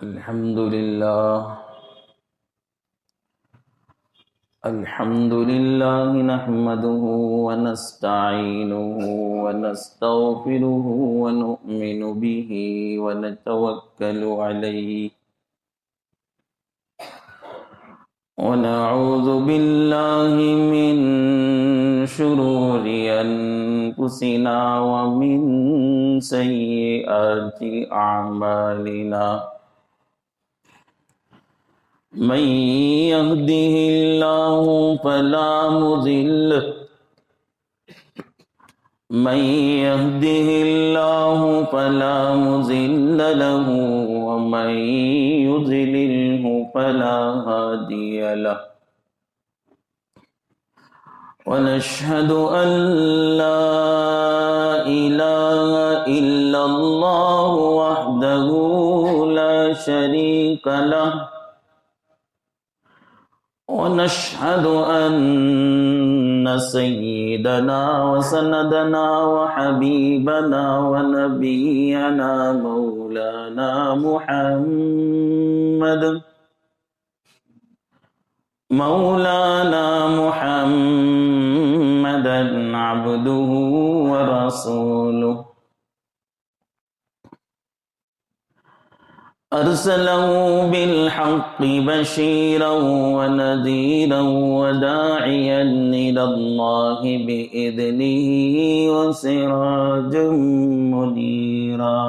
الحمد لله نحمده ونستعينه ونستغفره ونؤمن به ونتوكل عليه ونعوذ بالله من شرور أنفسنا ومن سيئات أعمالنا من يهده الله فلا مضل له ومن يضلله فلا هادي له ونشهد أن لا إله إلا الله وحده لا شريك له ونشهد أن سيدنا وسندنا وحبيبنا ونبينا مولانا محمدا عبده ورسوله أرسله بالحق بشيرا ونذيرا وداعيا إلى الله بإذنه وسراجا منيرا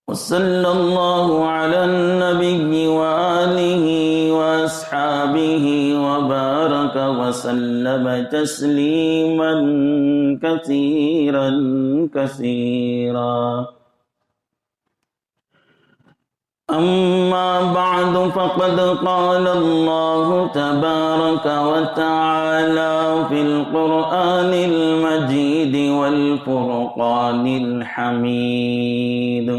وصلى الله على النبي وآله وأصحابه وبارك وسلم تسليما كثيرا أما بعد فقد قال الله تبارك وتعالى في القرآن المجيد والفرقان الحميد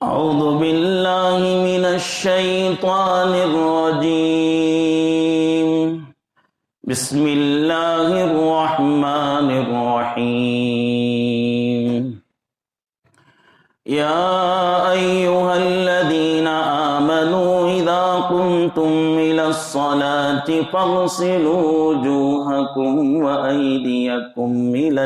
أعوذ بالله من الشيطان الرجيم بسم الله الرحمن الرحيم يا أيها الذين آمنوا إذا قمتم إلى الصلاة فاغسلوا وجوهكم وأيديكم إلى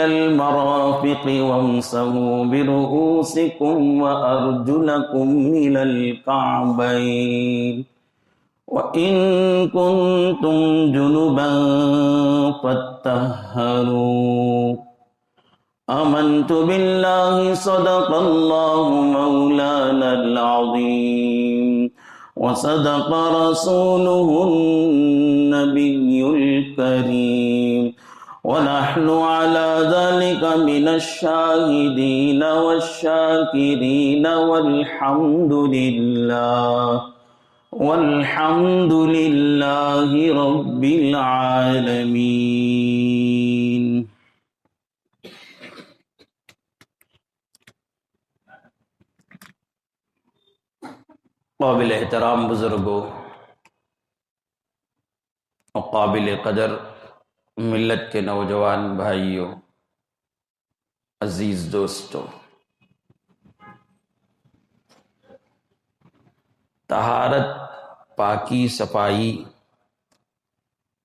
المرافق وامسحوا برؤوسكم وأرجلكم إلى الكعبين وإن كنتم جنبا فاطهروا آمنت بالله صدق الله مولانا العظيم وصدق رسوله النبي الكريم ونحن على ذلك من الشاهدين والشاكرين والحمد لله رب العالمين. قابل احترام بزرگوں اور قابل قدر ملت کے نوجوان بھائیوں، عزیز دوستوں، طہارت، پاکی، صفائی،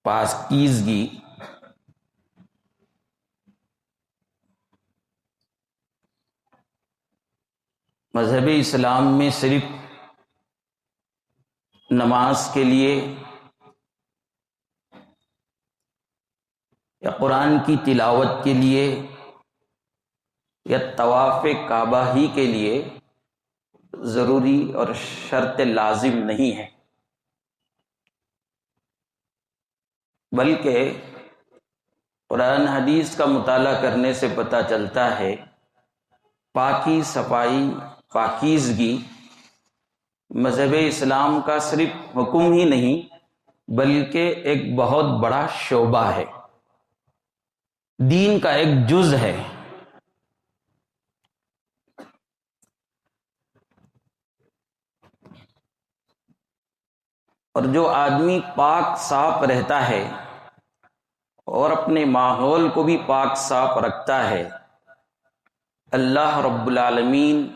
پاکیزگی مذہب اسلام میں صرف نماز کے لیے یا قرآن کی تلاوت کے لیے یا طواف کعبہ ہی کے لیے ضروری اور شرط لازم نہیں ہے، بلکہ قرآن حدیث کا مطالعہ کرنے سے پتہ چلتا ہے پاکی، صفائی، پاکیزگی مذہب اسلام کا صرف حکم ہی نہیں بلکہ ایک بہت بڑا شعبہ ہے، دین کا ایک جز ہے۔ اور جو آدمی پاک صاف رہتا ہے اور اپنے ماحول کو بھی پاک صاف رکھتا ہے، اللہ رب العالمین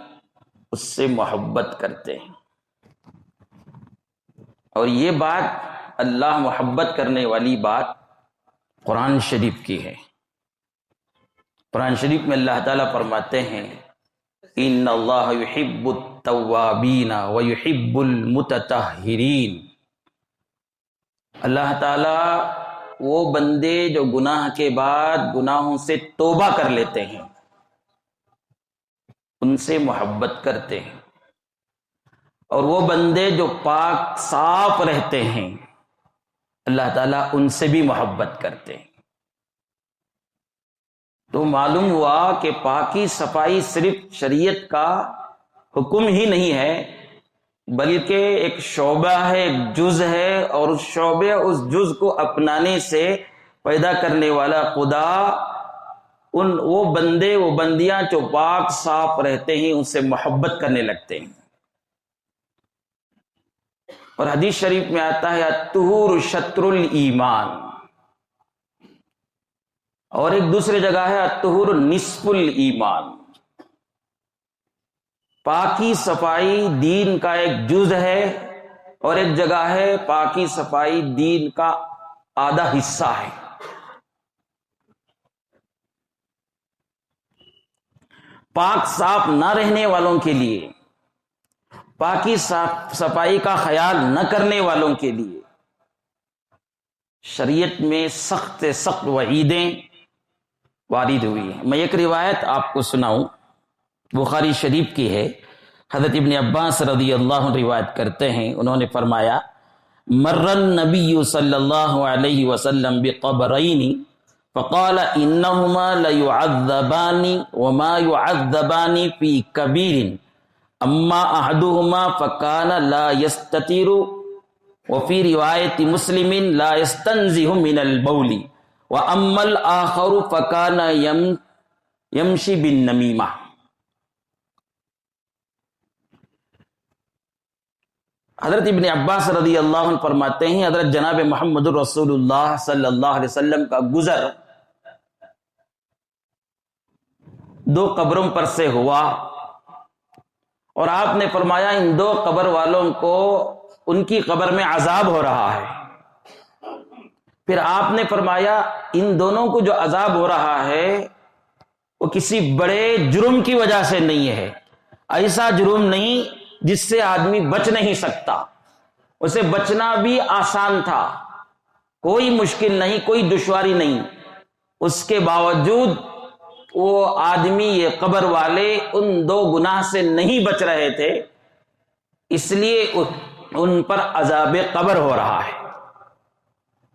اس سے محبت کرتے ہیں۔ اور یہ بات، اللہ محبت کرنے والی بات قرآن شریف کی ہے۔ قرآن شریف میں اللہ تعالیٰ فرماتے ہیں ان اللہ یحب التوابین ویحب المتطہرین۔ اللہ تعالیٰ وہ بندے جو گناہ کے بعد گناہوں سے توبہ کر لیتے ہیں ان سے محبت کرتے ہیں، اور وہ بندے جو پاک صاف رہتے ہیں اللہ تعالیٰ ان سے بھی محبت کرتے ہیں۔ تو معلوم ہوا کہ پاکی صفائی صرف شریعت کا حکم ہی نہیں ہے، بلکہ ایک شعبہ ہے، ایک جز ہے، اور اس شعبے اس جز کو اپنانے سے پیدا کرنے والا خدا وہ بندے وہ بندیاں جو پاک صاف رہتے ہیں ان سے محبت کرنے لگتے ہیں۔ اور حدیث شریف میں آتا ہے الطہور شطر الایمان، اور ایک دوسری جگہ ہے الطہور نصف الایمان۔ پاکی صفائی دین کا ایک جز ہے، اور ایک جگہ ہے پاکی صفائی دین کا آدھا حصہ ہے۔ پاک صاف نہ رہنے والوں کے لیے، پاکی صفائی کا خیال نہ کرنے والوں کے لیے شریعت میں سخت سے سخت وعیدیں وارد ہوئی ہیں۔ میں ایک روایت آپ کو سناؤں، بخاری شریف کی ہے، حضرت ابن عباس رضی اللہ عنہ روایت کرتے ہیں، انہوں نے فرمایا مر النبی صلی اللہ علیہ وسلم بقبرین فقال انہما لیعذبان وما يعذبان فی کبیر اما احدہما فکان لا یستتر وفی روایت مسلم لا یستنزہ من البول واما الاخر فکان یمشی بالنمیمہ۔ حضرت ابن عباس رضی اللہ عنہ فرماتے ہیں حضرت جناب محمد رسول اللہ صلی اللہ علیہ وسلم کا گزر دو قبروں پر سے ہوا، اور آپ نے فرمایا ان دو قبر والوں کو ان کی قبر میں عذاب ہو رہا ہے۔ پھر آپ نے فرمایا ان دونوں کو جو عذاب ہو رہا ہے وہ کسی بڑے جرم کی وجہ سے نہیں ہے، ایسا جرم نہیں جس سے آدمی بچ نہیں سکتا، اسے بچنا بھی آسان تھا، کوئی مشکل نہیں، کوئی دشواری نہیں، اس کے باوجود وہ آدمی یہ قبر والے ان دو گناہ سے نہیں بچ رہے تھے، اس لیے ان پر عذاب قبر ہو رہا ہے۔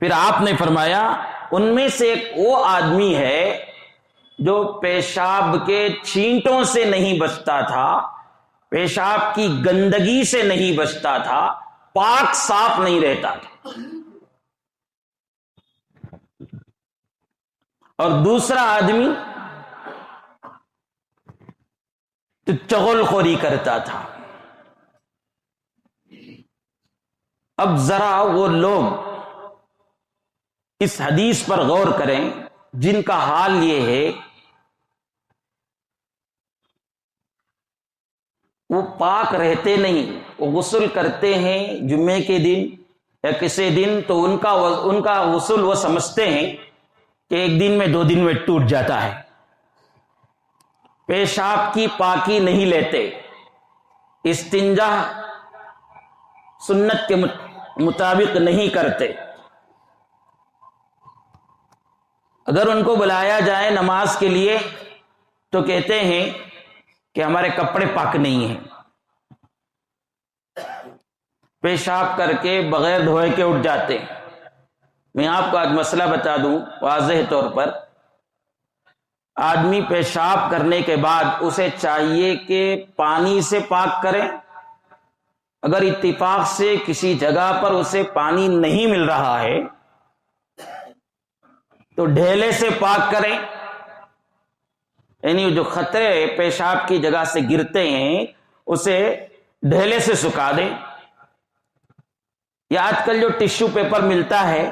پھر آپ نے فرمایا ان میں سے ایک وہ آدمی ہے جو پیشاب کے چھینٹوں سے نہیں بچتا تھا، پیشاب کی گندگی سے نہیں بچتا تھا، پاک صاف نہیں رہتا تھا، اور دوسرا آدمی تو چغل خوری کرتا تھا۔ اب ذرا وہ لوگ اس حدیث پر غور کریں جن کا حال یہ ہے وہ پاک رہتے نہیں، وہ غسل کرتے ہیں جمعے کے دن یا کسی دن تو ان کا غسل وہ سمجھتے ہیں کہ ایک دن میں 2 دن میں ٹوٹ جاتا ہے، پیشاب کی پاکی نہیں لیتے، استنجا سنت کے مطابق نہیں کرتے۔ اگر ان کو بلایا جائے نماز کے لیے تو کہتے ہیں کہ ہمارے کپڑے پاک نہیں ہیں، پیشاب کر کے بغیر دھوئے کے اٹھ جاتے ہیں۔ میں آپ کو آج مسئلہ بتا دوں واضح طور پر، آدمی پیشاب کرنے کے بعد اسے چاہیے کہ پانی سے پاک کرے، اگر اتفاق سے کسی جگہ پر اسے پانی نہیں مل رہا ہے تو ڈھیلے سے پاک کریں، یعنی جو خطرے پیشاب کی جگہ سے گرتے ہیں اسے ڈھیلے سے سکھا دیں، یا آج کل جو ٹشو پیپر ملتا ہے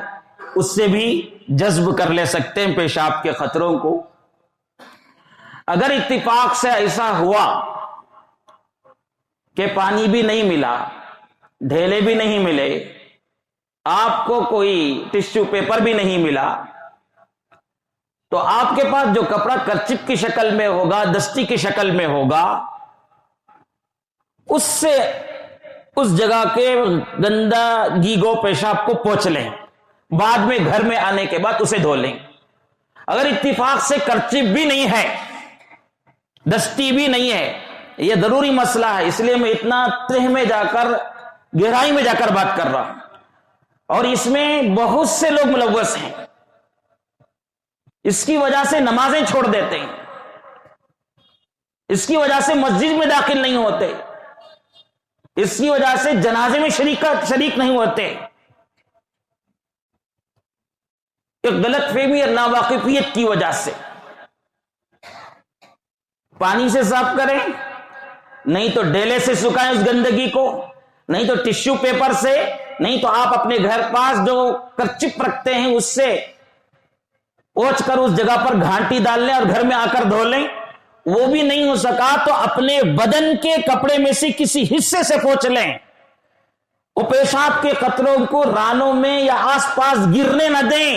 اس سے بھی جذب کر لے سکتے ہیں پیشاب کے خطروں کو۔ اگر اتفاق سے ایسا ہوا کہ پانی بھی نہیں ملا، ڈھیلے بھی نہیں ملے، آپ کو کوئی ٹشو پیپر بھی نہیں ملا، تو آپ کے پاس جو کپڑا کرچپ کی شکل میں ہوگا، دستی کی شکل میں ہوگا، اس سے اس جگہ کے گندگی کو، پیشاب کو پوچھ لیں، بعد میں گھر میں آنے کے بعد اسے دھو لیں۔ اگر اتفاق سے کرچپ بھی نہیں ہے، دستی بھی نہیں ہے، یہ ضروری مسئلہ ہے، اس لیے میں اتنا تہ میں جا کر، گہرائی میں جا کر بات کر رہا ہوں، اور اس میں بہت سے لوگ ملوث ہیں، اس کی وجہ سے نمازیں چھوڑ دیتے ہیں، اس کی وجہ سے مسجد میں داخل نہیں ہوتے، اس کی وجہ سے جنازے میں شریک نہیں ہوتے۔ ایک غلط فہمی اور ناواقفیت کی وجہ سے۔ پانی سے صاف کریں، نہیں تو ڈیلے سے سکھائیں اس گندگی کو، نہیں تو ٹشو پیپر سے، نہیں تو آپ اپنے گھر پاس جو کرچپ رکھتے ہیں اس سے پوچھ کر اس جگہ پر گھانٹی ڈال لیں اور گھر میں آ کر دھو لیں۔ وہ بھی نہیں ہو سکا تو اپنے بدن کے کپڑے میں سے کسی حصے سے پوچھ لیں، وہ پیشاب کے قطروں کو رانوں میں یا آس پاس گرنے نہ دیں،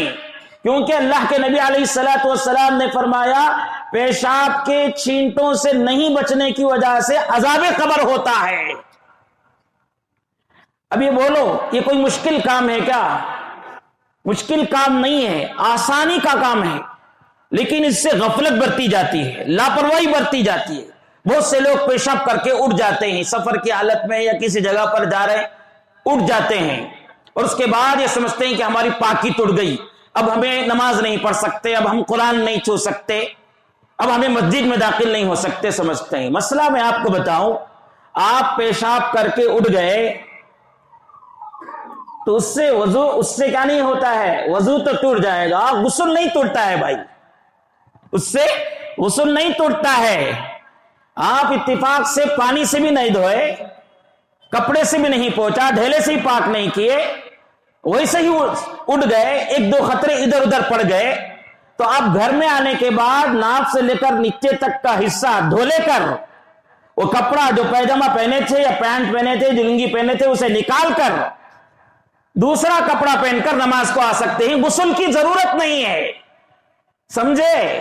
کیونکہ اللہ کے نبی علیہ الصلوۃ والسلام نے فرمایا پیشاب کے چھینٹوں سے نہیں بچنے کی وجہ سے عذاب قبر ہوتا ہے۔ اب یہ بولو، یہ کوئی مشکل کام ہے کیا؟ مشکل کام نہیں ہے، آسانی کا کام ہے، لیکن اس سے غفلت برتی جاتی ہے، لاپرواہی برتی جاتی ہے۔ بہت سے لوگ پیشاب کر کے اٹھ جاتے ہیں، سفر کی حالت میں یا کسی جگہ پر جا رہے اٹھ جاتے ہیں، اور اس کے بعد یہ سمجھتے ہیں کہ ہماری پاکی ٹوٹ گئی، اب ہمیں نماز نہیں پڑھ سکتے، اب ہم قرآن نہیں چھو سکتے، اب ہمیں مسجد میں داخل نہیں ہو سکتے، سمجھتے ہیں۔ مسئلہ میں آپ کو بتاؤں، آپ پیشاب کر کے اٹھ گئے تو اس سے وضو، اس سے کیا نہیں ہوتا ہے؟ وضو تو ٹوٹ جائے گا، غسل نہیں ٹوٹتا ہے بھائی، اس سے غسل نہیں ٹوٹتا ہے۔ آپ اتفاق سے پانی سے بھی نہیں دھوئے، کپڑے سے بھی نہیں پوچھا، ڈھیلے سے ہی پاک نہیں کیے، ویسے ہی اٹھ گئے، ایک دو خطرے ادھر ادھر پڑ گئے، تو آپ گھر میں آنے کے بعد ناف سے لے کر نیچے تک کا حصہ دھو لے کر، وہ کپڑا جو پیجامہ پہنے تھے یا پینٹ پہنے تھے، جو لنگی پہنے تھے، اسے نکال کر دوسرا کپڑا پہن کر نماز کو آ سکتے ہیں۔ غسل کی ضرورت نہیں ہے، سمجھے؟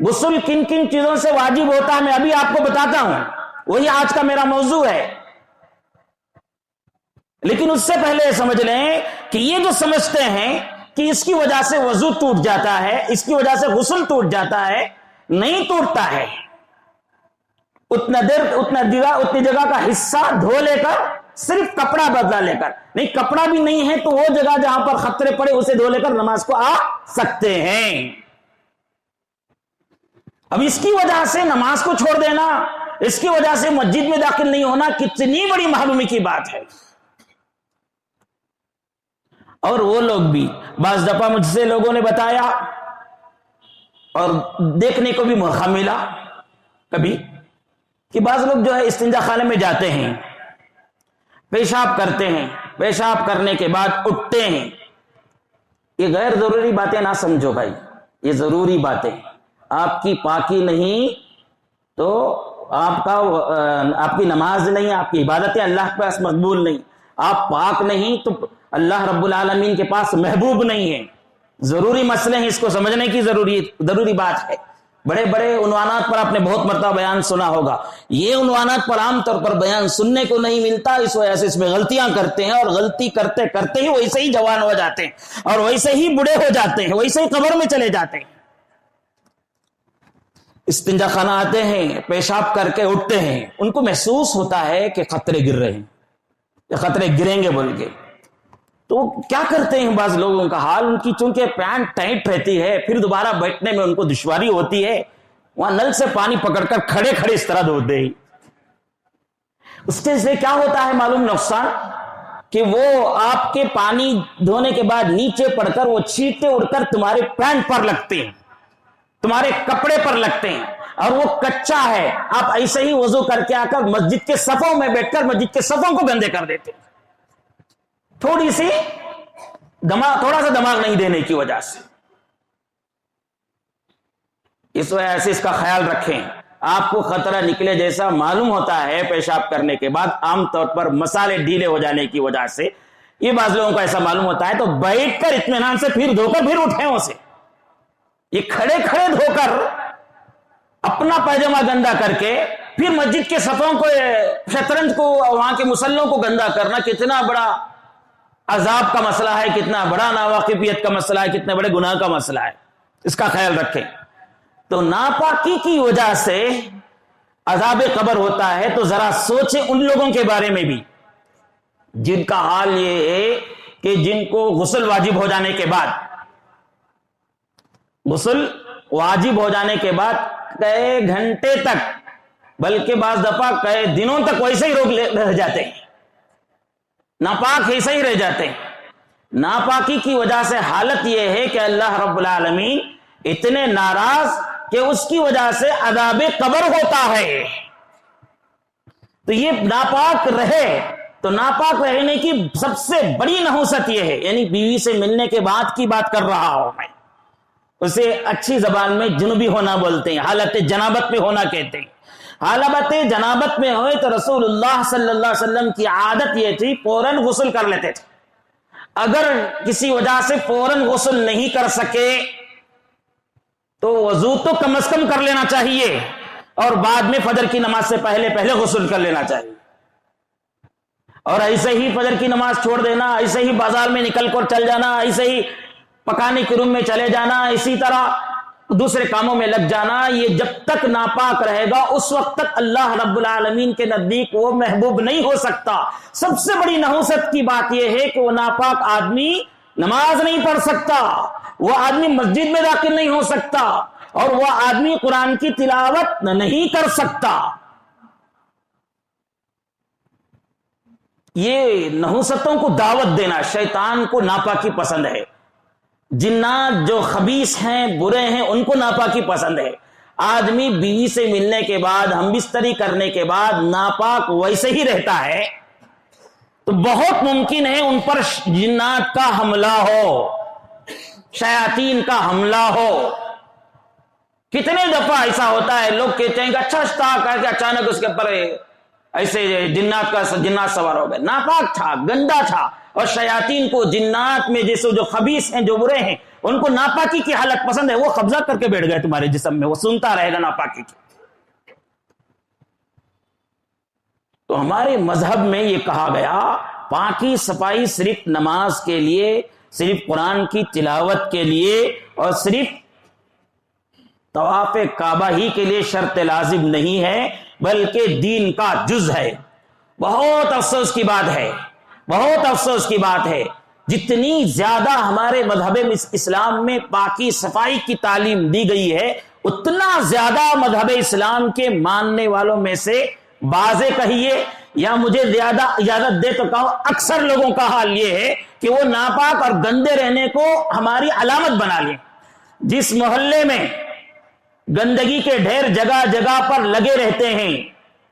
غسل کن کن چیزوں سے واجب ہوتا ہے میں ابھی آپ کو بتاتا ہوں، وہی آج کا میرا موضوع ہے، لیکن اس سے پہلے سمجھ لیں کہ یہ جو سمجھتے ہیں کہ اس کی وجہ سے وضو ٹوٹ جاتا ہے، اس کی وجہ سے غسل ٹوٹ جاتا ہے، نہیں ٹوٹتا ہے۔ اتنی جگہ کا حصہ دھو لے کر، صرف کپڑا بدلا لے کر، نہیں کپڑا بھی نہیں ہے تو وہ جگہ جہاں پر خطرے پڑے اسے دھو لے کر نماز کو آ سکتے ہیں۔ اب اس کی وجہ سے نماز کو چھوڑ دینا، اس کی وجہ سے مسجد میں داخل نہیں ہونا، کتنی بڑی معلومی کی بات ہے۔ اور وہ لوگ بھی بعض دفعہ مجھ سے لوگوں نے بتایا اور دیکھنے کو بھی موقع ملا کبھی، کہ بعض لوگ جو ہے استنجا خانے میں جاتے ہیں، پیشاب کرتے ہیں، پیشاب کرنے کے بعد اٹھتے ہیں۔ یہ غیر ضروری باتیں نہ سمجھو بھائی، یہ ضروری باتیں۔ آپ کی پاکی نہیں تو آپ کی نماز نہیں، آپ کی عبادتیں اللہ کے پاس مقبول نہیں، آپ پاک نہیں تو اللہ رب العالمین کے پاس محبوب نہیں ہے۔ ضروری مسئلے ہیں، اس کو سمجھنے کی ضروری بات ہے۔ بڑے بڑے عنوانات پر آپ نے بہت مرتبہ بیان سنا ہوگا، یہ عنوانات پر عام طور پر بیان سننے کو نہیں ملتا، اس وجہ سے اس میں غلطیاں کرتے ہیں، اور غلطی کرتے کرتے ہی ویسے ہی جوان ہو جاتے ہیں، اور ویسے ہی بوڑھے ہو جاتے ہیں، ویسے ہی قبر میں چلے جاتے ہیں۔ استنجا خانہ آتے ہیں، پیشاب کر کے اٹھتے ہیں، ان کو محسوس ہوتا ہے کہ خطرے گر رہے ہیں، یا خطرے گریں گے بول کے، تو کیا کرتے ہیں بعض لوگوں کا حال، ان کی چونکہ پینٹ ٹائٹ رہتی ہے، پھر دوبارہ بیٹھنے میں ان کو دشواری ہوتی ہے، وہاں نل سے پانی پکڑ کر کھڑے کھڑے اس طرح دھوتے ہیں۔ اس سے کیا ہوتا ہے معلوم نقصان، کہ وہ آپ کے پانی دھونے کے بعد نیچے پڑ کر وہ چھینٹے اڑ کر تمہارے پینٹ پر لگتے ہیں، تمہارے کپڑے پر لگتے ہیں، اور وہ کچا ہے، آپ ایسے ہی وضو کر کے آ کر مسجد کے صفوں میں بیٹھ کر مسجد کے صفوں کو گندے کر دیتے ہیں۔ تھوڑا سا دماغ نہیں دینے کی وجہ سے. اس وجہ سے اس کا خیال رکھیں. آپ کو خطرہ نکلے جیسا معلوم ہوتا ہے پیشاب کرنے کے بعد، عام طور پر مسالے ڈھیلے ہو جانے کی وجہ سے یہ بعض لوگوں کو ایسا معلوم ہوتا ہے، تو بیٹھ کر اطمینان سے پھر دھو کر پھر اٹھیں اسے. یہ کھڑے کھڑے دھو کر اپنا پیجامہ گندا کر کے پھر مسجد کے صفوں کو، شطرنج کو، وہاں کے مسلوں کو گندا کرنا کتنا بڑا عذاب کا مسئلہ ہے، کتنا بڑا ناواقفیت کا مسئلہ ہے، کتنے بڑے گناہ کا مسئلہ ہے. اس کا خیال رکھیں. تو ناپاکی کی وجہ سے عذاب قبر ہوتا ہے. تو ذرا سوچیں ان لوگوں کے بارے میں بھی جن کا حال یہ ہے کہ جن کو غسل واجب ہو جانے کے بعد کئی گھنٹے تک، بلکہ بعض دفعہ کئی دنوں تک ویسے ہی رہ جاتے ہیں، ناپاک ایسے ہی رہ جاتے ہیں. ناپاکی کی وجہ سے حالت یہ ہے کہ اللہ رب العالمین اتنے ناراض کہ اس کی وجہ سے عذاب قبر ہوتا ہے. تو یہ ناپاک رہے، تو ناپاک رہنے کی سب سے بڑی نحوست یہ ہے، یعنی بیوی سے ملنے کے بعد کی بات کر رہا ہوں میں، اسے اچھی زبان میں جنوبی ہونا بولتے ہیں، حالت جنابت میں ہونا کہتے ہیں. حالت جنابت میں ہوئے تو رسول اللہ صلی اللہ علیہ وسلم کی عادت یہ تھی فوراً غسل کر لیتے تھے. اگر کسی وجہ سے فوراً غسل نہیں کر سکے تو وضو تو کم از کم کر لینا چاہیے، اور بعد میں فجر کی نماز سے پہلے غسل کر لینا چاہیے. اور ایسے ہی فجر کی نماز چھوڑ دینا، ایسے ہی بازار میں نکل کر چل جانا، ایسے ہی پکانے کے روم میں چلے جانا، اسی طرح دوسرے کاموں میں لگ جانا، یہ جب تک ناپاک رہے گا اس وقت تک اللہ رب العالمین کے نزدیک وہ محبوب نہیں ہو سکتا. سب سے بڑی نحوست کی بات یہ ہے کہ وہ ناپاک آدمی نماز نہیں پڑھ سکتا، وہ آدمی مسجد میں داخل نہیں ہو سکتا، اور وہ آدمی قرآن کی تلاوت نہیں کر سکتا. یہ نحوستوں کو دعوت دینا، شیطان کو ناپاکی پسند ہے. جنات جو خبیث ہیں، برے ہیں، ان کو ناپاکی پسند ہے. آدمی بیوی سے ملنے کے بعد، ہم بستری کرنے کے بعد ناپاک ویسے ہی رہتا ہے تو بہت ممکن ہے ان پر جنات کا حملہ ہو، شیاطین کا حملہ ہو. کتنے دفعہ ایسا ہوتا ہے، لوگ کہتے ہیں کہ اچھا تھا کر کے اچانک اس کے اوپر ایسے جنات سوار ہو گئے. ناپاک تھا، گندا تھا. اور شیاطین کو جنات میں جیسے جو خبیث ہیں، جو برے ہیں، ان کو ناپاکی کی حالت پسند ہے. وہ قبضہ کر کے بیٹھ گئے تمہارے جسم میں، وہ سنتا رہے گا ناپاکی کی. تو ہمارے مذہب میں یہ کہا گیا پاکی صفائی صرف نماز کے لیے، صرف قرآن کی تلاوت کے لیے، اور صرف طواف کعبہ ہی کے لیے شرط لازم نہیں ہے، بلکہ دین کا جز ہے. بہت افسوس کی بات ہے، بہت افسوس کی بات ہے، جتنی زیادہ ہمارے مذہب اسلام میں پاکی صفائی کی تعلیم دی گئی ہے، اتنا زیادہ مذہب اسلام کے ماننے والوں میں سے بعضے کہیے یا مجھے زیادہ اجازت دے تو کہو اکثر لوگوں کا حال یہ ہے کہ وہ ناپاک اور گندے رہنے کو ہماری علامت بنا لیں. جس محلے میں گندگی کے ڈھیر جگہ جگہ پر لگے رہتے ہیں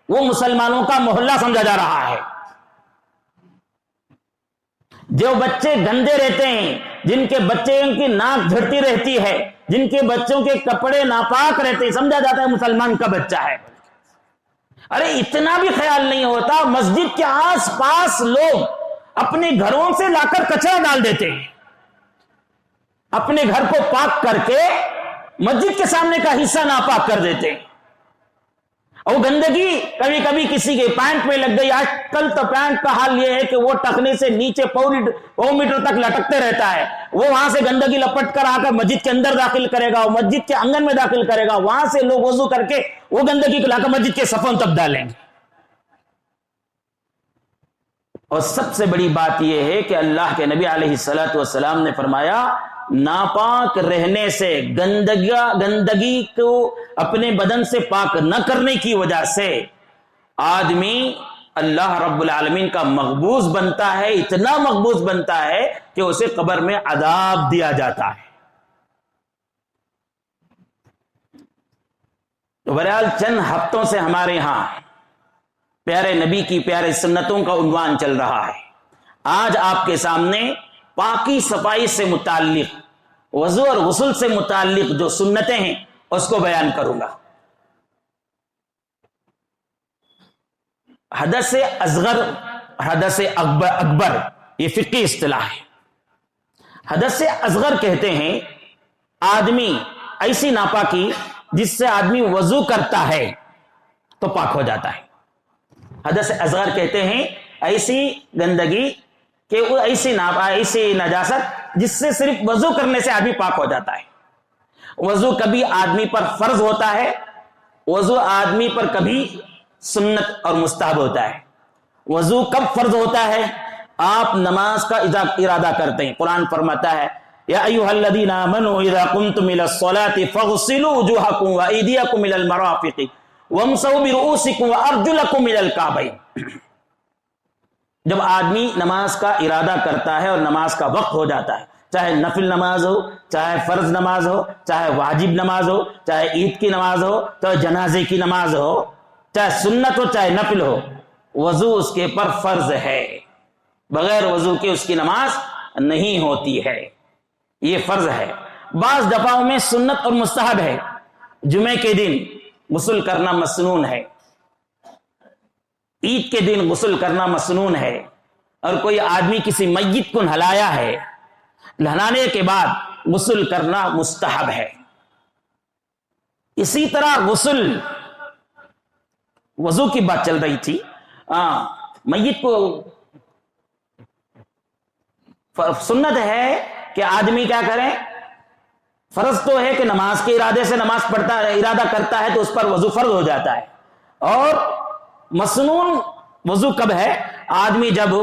وہ مسلمانوں کا محلہ سمجھا جا رہا ہے. جو بچے گندے رہتے ہیں، جن کے بچے کی ناک جھڑتی رہتی ہے، جن کے بچوں کے کپڑے ناپاک رہتے ہیں، سمجھا جاتا ہے مسلمان کا بچہ ہے. ارے اتنا بھی خیال نہیں ہوتا. مسجد کے آس پاس لوگ اپنے گھروں سے لا کر کچرا ڈال دیتے ہیں، اپنے گھر کو پاک کر کے مسجد کے سامنے کا حصہ ناپاک کر دیتے ہیں. اور گندگی کبھی کبھی کسی کے پینٹ میں لگ گئی. آج کل تو پینٹ کا حال یہ ہے کہ وہ ٹخنے سے نیچے پو میٹر تک لٹکتے رہتا ہے. وہ وہاں سے گندگی لپٹ کر آ کر مسجد کے اندر داخل کرے گا، مسجد کے آنگن میں داخل کرے گا، وہاں سے لوگ وضو کر کے وہ گندگی کو لا کر مسجد کے صفوں تک ڈالیں گے. اور سب سے بڑی بات یہ ہے کہ اللہ کے نبی علیہ الصلوۃ والسلام نے فرمایا ناپاک رہنے سے، گندگی کو اپنے بدن سے پاک نہ کرنے کی وجہ سے آدمی اللہ رب العالمین کا مقبوض بنتا ہے، اتنا مقبوض بنتا ہے کہ اسے قبر میں عذاب دیا جاتا ہے. تو بہرحال چند ہفتوں سے ہمارے ہاں پیارے نبی کی پیارے سنتوں کا عنوان چل رہا ہے. آج آپ کے سامنے پاکی صفائی سے متعلق، وضو اور غسل سے متعلق جو سنتیں ہیں اس کو بیان کروں گا۔ حدث اصغر، حدث اکبر، یہ فقہی اصطلاح ہے۔ حدث اصغر کہتے ہیں آدمی ایسی ناپاکی جس سے آدمی وضو کرتا ہے تو پاک ہو جاتا ہے۔ حدث اصغر کہتے ہیں ایسی گندگی کہ وہ ایسی نجاست جس سے صرف وضو کرنے سے آدمی پاک ہو جاتا ہے۔ وضو کبھی آدمی پر فرض ہوتا ہے، وضو آدمی پر کبھی سنت اور مستحب ہوتا ہے۔ وضو کب فرض ہوتا ہے؟ آپ نماز کا ارادہ کرتے ہیں۔ قرآن فرماتا ہے یا ایھا الذین آمنوا اذا قمتم الى الصلاة فاغسلوا وجوہکم وایدیکم الى المرافق وامسحوا برؤوسکم وارجلکم الى الکعبین۔ جب آدمی نماز کا ارادہ کرتا ہے اور نماز کا وقت ہو جاتا ہے، چاہے نفل نماز ہو، چاہے فرض نماز ہو، چاہے واجب نماز ہو، چاہے عید کی نماز ہو، چاہے جنازے کی نماز ہو، چاہے سنت ہو چاہے نفل ہو، وضو اس کے پر فرض ہے۔ بغیر وضو کے اس کی نماز نہیں ہوتی ہے، یہ فرض ہے۔ بعض دفعوں میں سنت اور مستحب ہے۔ جمعے کے دن غسل کرنا مسنون ہے، عید کے دن غسل کرنا مسنون ہے، اور کوئی آدمی کسی میت کو نہلایا ہے، نہلانے کے بعد غسل کرنا مستحب ہے۔ اسی طرح غسل، وضو کی بات چل رہی تھی، میت کو سنت ہے کہ آدمی کیا کرے؟ فرض تو ہے کہ نماز کے ارادے سے نماز پڑھتا ہے، ارادہ کرتا ہے تو اس پر وضو فرض ہو جاتا ہے۔ اور مسنون وضو کب ہے؟ آدمی جب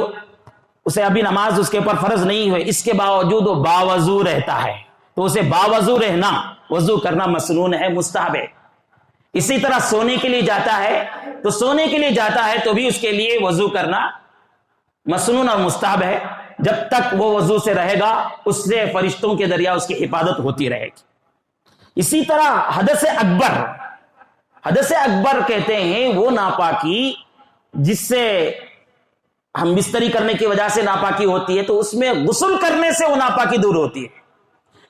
اسے ابھی نماز اس کے اوپر فرض نہیں ہوئی، اس کے باوجود وہ باوضو رہتا ہے تو اسے باوضو رہنا، وضو کرنا مسنون ہے، مستحب ہے۔ اسی طرح سونے کے لیے جاتا ہے تو سونے کے لیے جاتا ہے تو بھی اس کے لیے وضو کرنا مسنون اور مستحب ہے۔ جب تک وہ وضو سے رہے گا اس سے فرشتوں کے ذریعہ اس کی حفاظت ہوتی رہے گی۔ اسی طرح حدث اکبر، حدث اکبر کہتے ہیں وہ ناپاکی جس سے ہم بستری کرنے کی وجہ سے ناپاکی ہوتی ہے، تو اس میں غسل کرنے سے وہ ناپاکی دور ہوتی ہے۔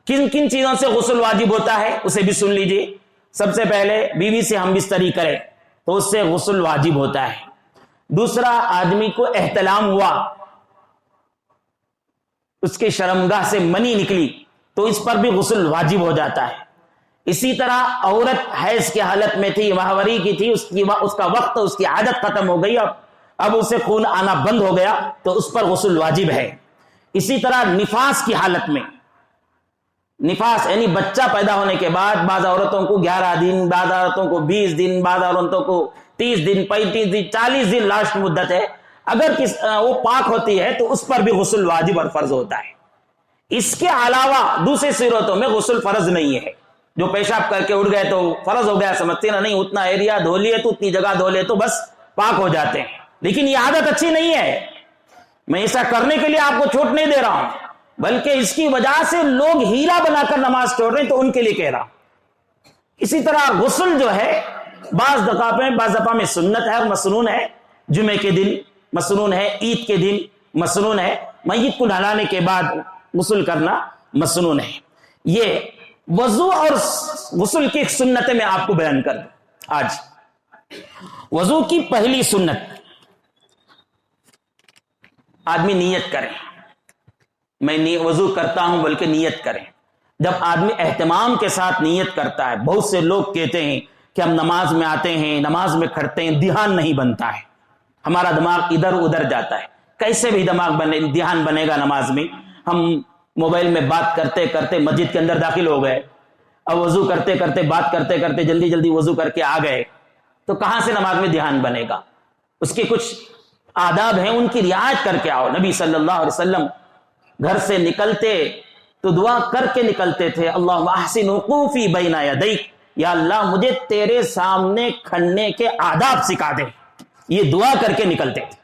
کن کن چیزوں سے غسل واجب ہوتا ہے اسے بھی سن لیجئے۔ سب سے پہلے بیوی سے ہم بستری کریں تو اس سے غسل واجب ہوتا ہے۔ دوسرا، آدمی کو احتلام ہوا، اس کے شرمگاہ سے منی نکلی تو اس پر بھی غسل واجب ہو جاتا ہے۔ اسی طرح عورت حیض کی حالت میں تھی، ماہواری کی تھی، اس کا وقت، اس کی عادت ختم ہو گئی، اب اسے خون آنا بند ہو گیا تو اس پر غسل واجب ہے۔ اسی طرح نفاس کی حالت میں، نفاس یعنی بچہ پیدا ہونے کے بعد بعض عورتوں کو 11 دن، بعض عورتوں کو 20 دن، بعض عورتوں کو 30 دن، 35 دن، 40 دن لاسٹ مدت ہے، اگر وہ پاک ہوتی ہے تو اس پر بھی غسل واجب اور فرض ہوتا ہے۔ اس کے علاوہ دوسری صورتوں میں غسل فرض نہیں ہے۔ جو پیشاب کر کے اٹھ گئے تو فرض ہو گیا سمجھتے نا، نہیں، اتنا ایریا دھو لیے تو اتنی جگہ دھو لیے تو بس پاک ہو جاتے ہیں، لیکن یہ عادت اچھی نہیں ہے۔ میں ایسا کرنے کے لیے آپ کو چھوٹ نہیں دے رہا ہوں، بلکہ اس کی وجہ سے لوگ ہیلا بنا کر نماز چھوڑ رہے ہیں تو ان کے لیے کہہ رہا ہوں۔ اسی طرح غسل جو ہے بعض دفعہ میں سنت ہے اور مسنون ہے۔ جمعے کے دن مسنون ہے، عید کے دن مسنون ہے، میت کو نہلانے کے بعد غسل کرنا مسنون ہے۔ یہ وضو اور غسل کی سنتیں میں آپ کو بیان کر دوں آج۔ وضو کی پہلی سنت، آدمی نیت کریں۔ میں وضو کرتا ہوں بلکہ نیت کریں۔ جب آدمی اہتمام کے ساتھ نیت کرتا ہے، بہت سے لوگ کہتے ہیں کہ ہم نماز میں آتے ہیں، نماز میں کھڑتے ہیں، دھیان نہیں بنتا ہے، ہمارا دماغ ادھر ادھر جاتا ہے۔ کیسے بھی دھیان بنے گا نماز میں؟ ہم موبائل میں بات کرتے کرتے مسجد کے اندر داخل ہو گئے، اب وضو کرتے کرتے بات کرتے کرتے جلدی جلدی وضو کر کے آ گئے تو کہاں سے نماز میں دھیان بنے گا؟ اس کے کچھ آداب ہیں، ان کی رعایت کر کے آؤ۔ نبی صلی اللہ علیہ وسلم گھر سے نکلتے تو دعا کر کے نکلتے تھے، اللہم احسن وقوفی بین یدیک، یا اللہ مجھے تیرے سامنے کھڑنے کے آداب سکھا دے، یہ دعا کر کے نکلتے تھے۔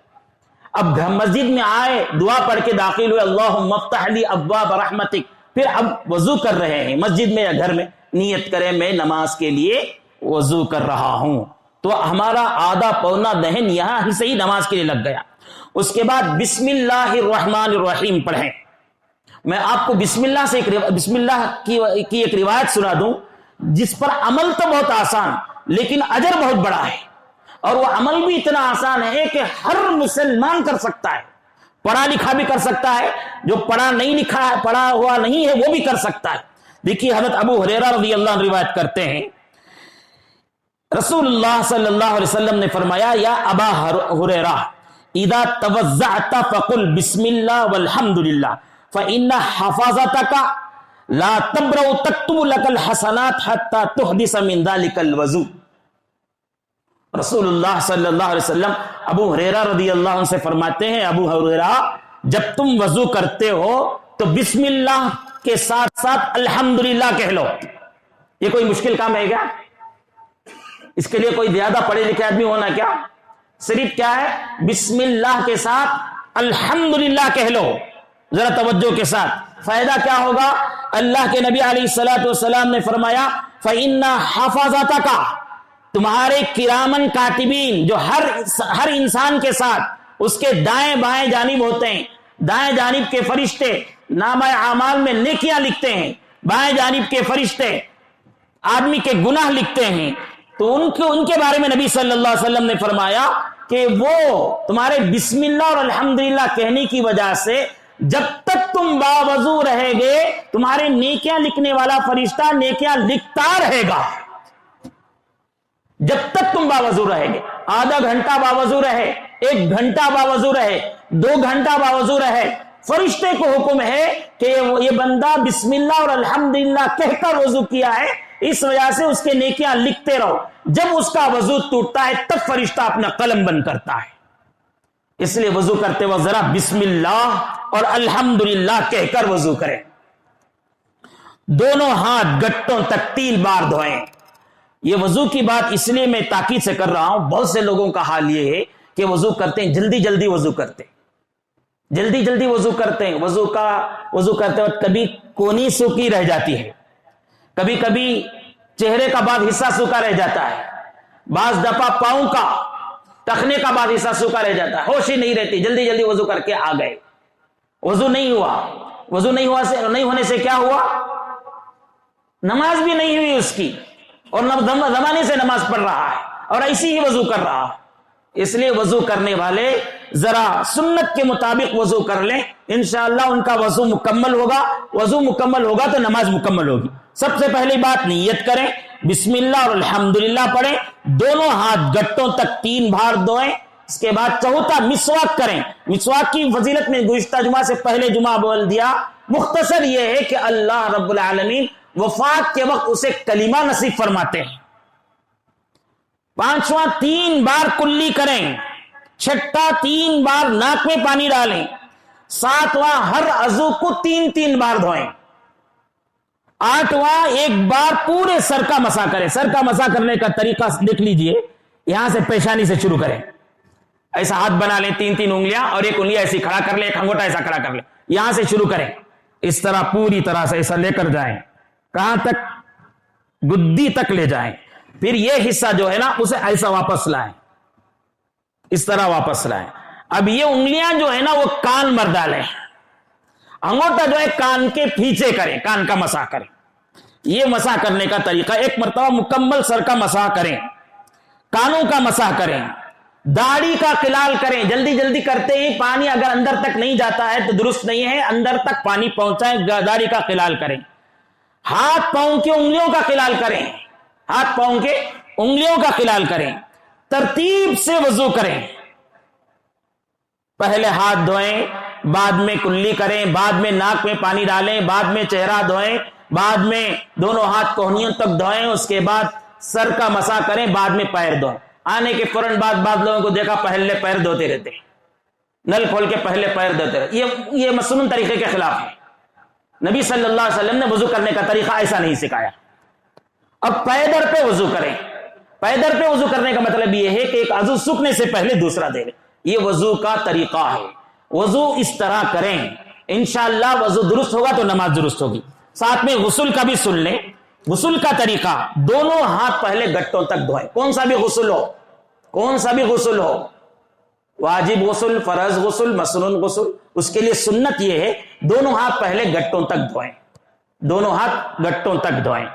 اب مسجد میں آئے، دعا پڑھ کے داخل ہوئے، اللہم افتح لی ابواب رحمتک، پھر اب وضو کر رہے ہیں مسجد میں یا گھر میں، نیت کریں میں نماز کے لیے وضو کر رہا ہوں۔ تو ہمارا آدھا پونا دہن یہاں ہی سے ہی نماز کے لیے لگ گیا. اس کے بعد بسم اللہ الرحمن الرحیم پڑھیں. میں آپ کو بسم اللہ کی ایک روایت سنا دوں جس پر عمل تو بہت آسان لیکن اجر بہت بڑا ہے. اور وہ عمل بھی اتنا آسان ہے کہ ہر مسلمان کر سکتا ہے. پڑھا لکھا بھی کر سکتا ہے, جو پڑھا ہوا نہیں ہے وہ بھی کر سکتا ہے. دیکھیے حضرت ابو ہریرہ رضی اللہ عنہ روایت کرتے ہیں, رسول اللہ صلی اللہ علیہ وسلم نے فرمایا, یا ابا ہریرہ اذا توضعت فقل بسم اللہ والحمد للہ فإن حفاظتك لا تبرأ تكتب لك الحسنات حتى تحدث من ذلك الوضوء. رسول اللہ صلی اللہ علیہ وسلم ابو ہریرہ رضی اللہ عنہ سے فرماتے ہیں, ابو ہریرہ جب تم وضو کرتے ہو تو بسم اللہ کے ساتھ ساتھ الحمدللہ کہہ لو. یہ کوئی مشکل کام ہے کیا؟ اس کے لیے کوئی زیادہ پڑھے لکھے آدمی ہونا کیا؟ صرف کیا ہے, بسم اللہ کے ساتھ الحمدللہ کہہ لو. ذرا توجہ کے ساتھ, فائدہ کیا ہوگا؟ اللہ کے نبی علیہ الصلوۃ والسلام نے فرمایا فإن حفاظتك, تمہارے کرامن کاتبین جو ہر انسان کے ساتھ اس کے دائیں بائیں جانب ہوتے ہیں, دائیں جانب کے فرشتے نامہ اعمال میں نیکیاں لکھتے ہیں, بائیں جانب کے فرشتے آدمی کے گناہ لکھتے ہیں. تو ان کے بارے میں نبی صلی اللہ علیہ وسلم نے فرمایا کہ وہ تمہارے بسم اللہ اور الحمدللہ کہنے کی وجہ سے جب تک تم باوضو رہے گے تمہارے نیکیاں لکھنے والا فرشتہ نیکیاں لکھتا رہے گا. جب تک تم باوضو رہے گے, آدھا گھنٹہ باوضو رہے, 1 گھنٹہ باوضو رہے, 2 گھنٹہ باوضو رہے, فرشتے کو حکم ہے کہ یہ بندہ بسم اللہ اور الحمدللہ کہہ کر وضو کیا ہے, اس وجہ سے اس کے نیکیاں لکھتے رہو. جب اس کا وضو ٹوٹتا ہے تب فرشتہ اپنا قلم بند کرتا ہے. اس لیے وضو کرتے وقت ذرا بسم اللہ اور الحمدللہ کہہ کر وضو کریں. دونوں ہاتھ گٹوں تک 3 بار دھوئیں. یہ وضو کی بات اس لیے میں تاکید سے کر رہا ہوں, بہت سے لوگوں کا حال یہ ہے کہ وضو کرتے ہیں جلدی جلدی وضو کرتے ہیں, جلدی جلدی وضو کرتے ہیں. وضو کرتے وقت کبھی کونی سوکھی رہ جاتی ہے, کبھی کبھی چہرے کا بعض حصہ سوکھا رہ جاتا ہے, بعض دفعہ پاؤں کا ٹخنے کا بعض حصہ سوکھا رہ جاتا ہے, ہوش ہی نہیں رہتی, جلدی جلدی وضو کر کے آ گئے, وضو نہیں ہوا. وضو نہیں ہونے سے کیا ہوا؟ نماز بھی نہیں ہوئی اس کی, اور زمانے سے نماز پڑھ رہا ہے اور ایسی ہی وضو کر رہا ہے. اس لیے وضو کرنے والے ذرا سنت کے مطابق وضو کر لیں, انشاءاللہ ان کا وضو مکمل ہوگا. وضو مکمل ہوگا تو نماز مکمل ہوگی. سب سے پہلی بات نیت کریں, بسم اللہ اور الحمدللہ پڑھیں, دونوں ہاتھ گٹوں تک 3 بار دھوئیں. اس کے بعد چوتھا مسواک کریں. مسواک کی فضیلت میں گزشتہ جمعہ سے پہلے جمعہ بول دیا. مختصر یہ ہے کہ اللہ رب العالمین وفات کے وقت اسے کلمہ نصیب فرماتے ہیں. 5واں 3 بار کلی کریں. 6واں 3 بار ناک میں پانی ڈالیں. 7واں ہر عضو کو 3 بار دھوئیں. 8واں 1 بار پورے سر کا مسح کریں. سر کا مسح کرنے کا طریقہ دیکھ لیجئے, یہاں سے پیشانی سے شروع کریں, ایسا ہاتھ بنا لیں 3 انگلیاں, اور ایک انگلی ایسی کھڑا کر لیں, ایک انگوٹا ایسا کھڑا کر لیں, یہاں سے شروع کریں. اس طرح پوری طرح سے ایسا لے کر جائیں, کہاں تک؟ گدی تک لے جائیں. پھر یہ حصہ جو ہے نا اسے ایسا واپس لائیں, اس طرح واپس لائیں. اب یہ انگلیاں جو ہے نا وہ کان مر ڈالیں, انگوٹا جو ہے کان کے پیچھے کریں, کان کا مسح کریں. یہ مسح کرنے کا طریقہ, 1 مرتبہ مکمل سر کا مسح کریں, کانوں کا مسح کریں, داڑھی کا خلال کریں. جلدی جلدی کرتے ہی پانی اگر اندر تک نہیں جاتا ہے تو درست نہیں ہے, اندر تک پانی پہنچائیں, داڑھی کا خلال کریں. ہاتھ پاؤں کی انگلیوں کا خلال کریں, ہاتھ پاؤں کے انگلیوں کا خلال کریں. ترتیب سے وضو کریں. پہلے ہاتھ دھوئیں, بعد میں کلی کریں, بعد میں ناک میں پانی ڈالیں, بعد میں چہرہ دھوئیں, بعد میں دونوں ہاتھ کوہنیوں تک دھوئیں, اس کے بعد سر کا مسح کریں, بعد میں پیر دھوئیں. آنے کے فوراً بعد لوگوں کو دیکھا پہلے پیر دھوتے رہتے, نل کھول کے پہلے پیر دھوتے رہتے. یہ مسنون طریقے کے خلاف ہے. نبی صلی اللہ علیہ وسلم نے وضو کرنے کا طریقہ ایسا نہیں سکھایا. اب پیدر پہ وضو کریں. پیدر پہ وضو کرنے کا مطلب یہ ہے کہ ایک عضو سوکھنے سے پہلے دوسرا دے لیں. یہ وضو کا طریقہ ہے. وضو اس طرح کریں, انشاءاللہ وضو درست ہوگا تو نماز درست ہوگی. ساتھ میں غسل کا بھی سن لیں غسل کا طریقہ، دونوں ہاتھ پہلے گٹوں تک دھوئیں، کون سا بھی غسل ہو، واجب غسل، فرض غسل، مسنون غسل، اس کے لیے سنت یہ ہے دونوں ہاتھ پہلے گٹوں تک دھوئیں،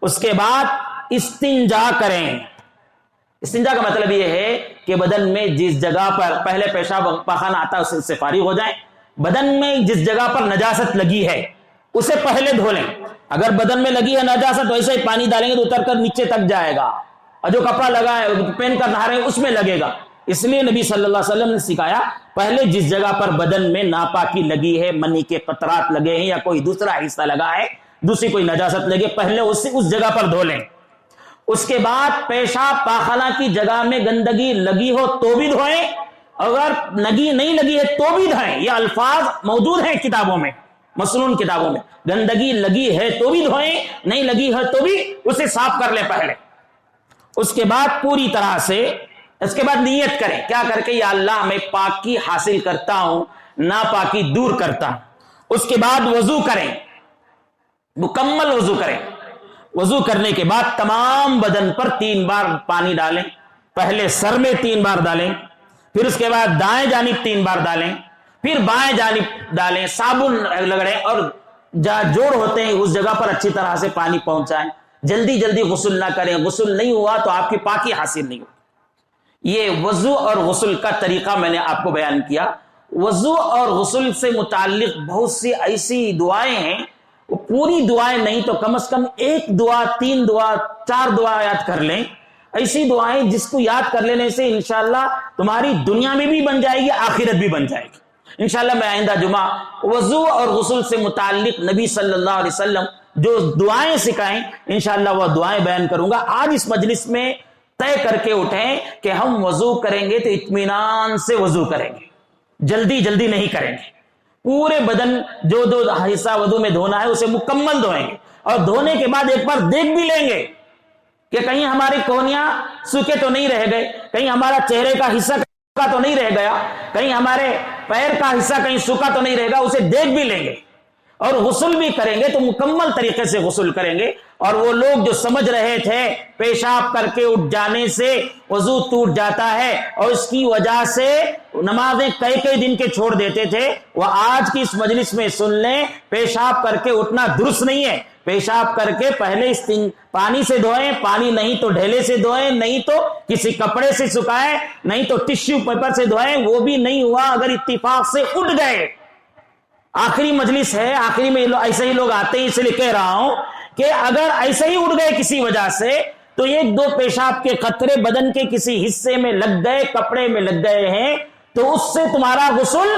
اس کے بعد استنجا کریں۔ استنجا کا مطلب یہ ہے کہ بدن میں جس جگہ پر پہلے پیشاب پاخانہ آتا ہے اس سے فارغ ہو جائیں، بدن میں جس جگہ پر نجاست لگی ہے اسے پہلے دھو لیں۔ اگر بدن میں لگی ہے نجاست ویسے ہی پانی ڈالیں گے تو اتر کر نیچے تک جائے گا، اور جو کپڑا لگا ہے پہن کر نہا رہے ہیں اس میں لگے گا، اس لیے نبی صلی اللہ علیہ وسلم نے سکھایا پہلے جس جگہ پر بدن میں ناپاکی لگی ہے، منی کے قطرات لگے ہیں یا کوئی دوسرا حصہ لگا ہے، دوسری کوئی نجاست لگے، پہلے اس جگہ پر دھو لیں۔ اس کے بعد پیشاب پاخانہ کی جگہ میں گندگی لگی ہو تو بھی دھوئیں، اگر لگی نہیں لگی ہے تو بھی دھوئیں۔ یہ الفاظ موجود ہیں کتابوں میں، مسنون کتابوں میں، گندگی لگی ہے تو بھی دھوئیں، نہیں لگی ہے تو بھی اسے صاف کر لیں پہلے۔ اس کے بعد پوری طرح سے اس کے بعد نیت کریں، کیا کر کے یا اللہ میں پاکی حاصل کرتا ہوں، ناپاکی دور کرتا ہوں۔ اس کے بعد وضو کریں، مکمل وضو کریں۔ وضو کرنے کے بعد تمام بدن پر 3 بار پانی ڈالیں، پہلے سر میں 3 بار ڈالیں، پھر اس کے بعد دائیں جانب 3 بار ڈالیں، پھر بائیں جانب ڈالیں، صابن رگڑیں اور جہاں جوڑ ہوتے ہیں اس جگہ پر اچھی طرح سے پانی پہنچائیں۔ جلدی جلدی غسل نہ کریں، غسل نہیں ہوا تو آپ کی پاکی حاصل نہیں ہوگی۔ یہ وضو اور غسل کا طریقہ میں نے آپ کو بیان کیا۔ وضو اور غسل سے متعلق بہت سی ایسی دعائیں ہیں، وہ پوری دعائیں نہیں تو کم از کم 1 دعا، 3 دعا، 4 دعا یاد کر لیں۔ ایسی دعائیں جس کو یاد کر لینے سے انشاءاللہ تمہاری دنیا میں بھی بن جائے گی، آخرت بھی بن جائے گی۔ انشاءاللہ میں آئندہ جمعہ وضو اور غسل سے متعلق نبی صلی اللہ علیہ وسلم جو دعائیں سکھائیں انشاءاللہ وہ دعائیں بیان کروں گا۔ آج اس مجلس میں طے کر کے اٹھیں کہ ہم وضو کریں گے تو اطمینان سے وضو کریں گے، جلدی جلدی نہیں کریں گے۔ پورے بدن جو حصہ وضو میں دھونا ہے اسے مکمل دھوئیں گے، اور دھونے کے بعد ایک بار دیکھ بھی لیں گے کہ کہیں ہماری کونیاں سوکھے تو نہیں رہ گئے، کہیں ہمارا چہرے کا حصہ سوکھا تو نہیں رہ گیا، کہیں ہمارے پیر کا حصہ کہیں سوکھا تو نہیں رہے گا، اسے دیکھ بھی لیں گے۔ اور غسل بھی کریں گے تو مکمل طریقے سے غسل کریں گے۔ اور وہ لوگ جو سمجھ رہے تھے پیشاب کر کے اٹھ جانے سے وضو ٹوٹ جاتا ہے اور اس کی وجہ سے نمازیں کئی دن کے چھوڑ دیتے تھے، وہ آج کی اس مجلس میں سن لیں پیشاب کر کے اٹھنا درست نہیں ہے۔ پیشاب کر کے پہلے پانی سے دھوئیں، پانی نہیں تو ڈھیلے سے دھوئیں، نہیں تو کسی کپڑے سے سکھائیں، نہیں تو ٹشو پیپر سے دھوئیں۔ وہ بھی نہیں ہوا اگر اتفاق سے اٹھ گئے، آخری مجلس ہے، آخری میں ایسے ہی لوگ آتے ہیں، اس لیے کہہ رہا ہوں کہ اگر ایسے ہی اٹھ گئے کسی وجہ سے تو 1-2 پیشاب کے قطرے بدن کے کسی حصے میں لگ گئے، کپڑے میں لگ گئے ہیں، تو اس سے تمہارا غسل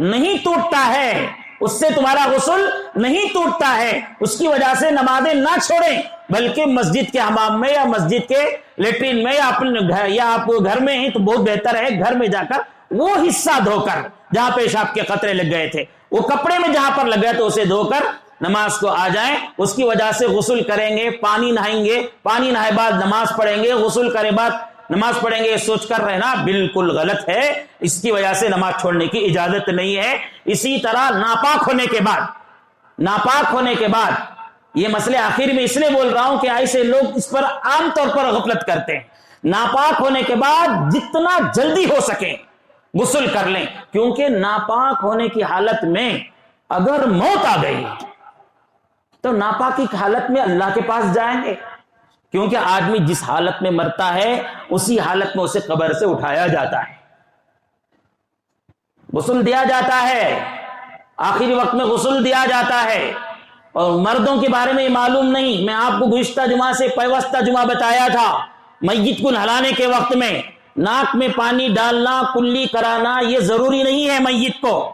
نہیں ٹوٹتا ہے، اس سے تمہارا غسل نہیں ٹوٹتا ہے۔ اس کی وجہ سے نمازیں نہ چھوڑیں، بلکہ مسجد کے حمام میں یا مسجد کے لیٹرین میں یا آپ گھر میں ہیں تو بہت بہتر ہے گھر میں جا کر وہ حصہ دھو کر جہاں پیشاب کے قطرے لگ گئے تھے، وہ کپڑے میں جہاں پر لگ گئے تو اسے دھو کر نماز کو آ جائیں۔ اس کی وجہ سے غسل کریں گے، پانی نہائیں گے، پانی نہائے بعد نماز پڑھیں گے، غسل کرے بعد نماز پڑھیں گے، یہ سوچ کر رہنا بالکل غلط ہے۔ اس کی وجہ سے نماز چھوڑنے کی اجازت نہیں ہے۔ اسی طرح ناپاک ہونے کے بعد یہ مسئلے آخر میں اس لیے بول رہا ہوں کہ ایسے لوگ اس پر عام طور پر غفلت کرتے ہیں۔ ناپاک ہونے کے بعد جتنا جلدی ہو سکے غسل کر لیں، کیونکہ ناپاک ہونے کی حالت میں اگر موت آ گئی تو ناپاکی کی حالت میں اللہ کے پاس جائیں گے، کیونکہ آدمی جس حالت میں مرتا ہے اسی حالت میں اسے قبر سے اٹھایا جاتا ہے، غسل دیا جاتا ہے، آخری وقت میں غسل دیا جاتا ہے۔ اور مردوں کے بارے میں معلوم نہیں، میں آپ کو گزشتہ جمعہ سے پیوستہ جمعہ بتایا تھا، میت کو نہلانے کے وقت میں ناک میں پانی ڈالنا، کلی کرانا یہ ضروری نہیں ہے۔ میت کو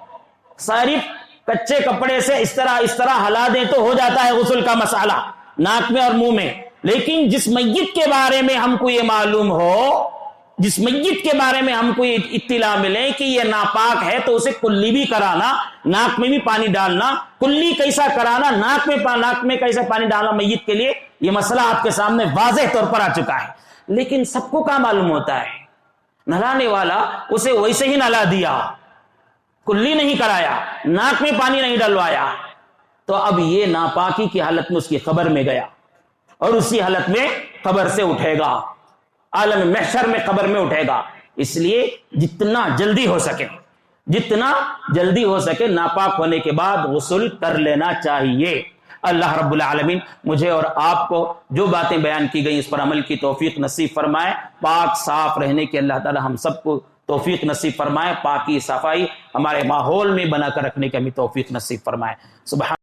صرف کچے کپڑے سے اس طرح ہلا دیں تو ہو جاتا ہے غسل کا مسئلہ ناک میں اور منہ میں۔ لیکن جس میت کے بارے میں ہم کو یہ معلوم ہو، جس میت کے بارے میں ہم کو یہ اطلاع ملے کہ یہ ناپاک ہے تو اسے کلی بھی کرانا، ناک میں بھی پانی ڈالنا۔ کلی کیسا کرانا، ناک میں کیسا پانی ڈالنا میت کے لیے، یہ مسئلہ آپ کے سامنے واضح طور پر آ چکا ہے۔ لیکن سب کو کیا معلوم ہوتا ہے؟ نہلانے والا اسے ویسے ہی نہلا دیا، کلی نہیں کرایا، ناک میں پانی نہیں ڈلوایا، تو اب یہ ناپاکی کی حالت میں اس کی قبر میں گیا، اور اسی حالت میں قبر سے اٹھے گا، عالم محشر میں قبر میں اٹھے گا۔ اس لیے جتنا جلدی ہو سکے ناپاک ہونے کے بعد غسل کر لینا چاہیے۔ اللہ رب العالمین مجھے اور آپ کو جو باتیں بیان کی گئی اس پر عمل کی توفیق نصیب فرمائے، پاک صاف رہنے کی اللہ تعالی ہم سب کو توفیق نصیب فرمائے، پاکی صفائی ہمارے ماحول میں بنا کر رکھنے کی ہمیں توفیق نصیب فرمائے۔ سبحان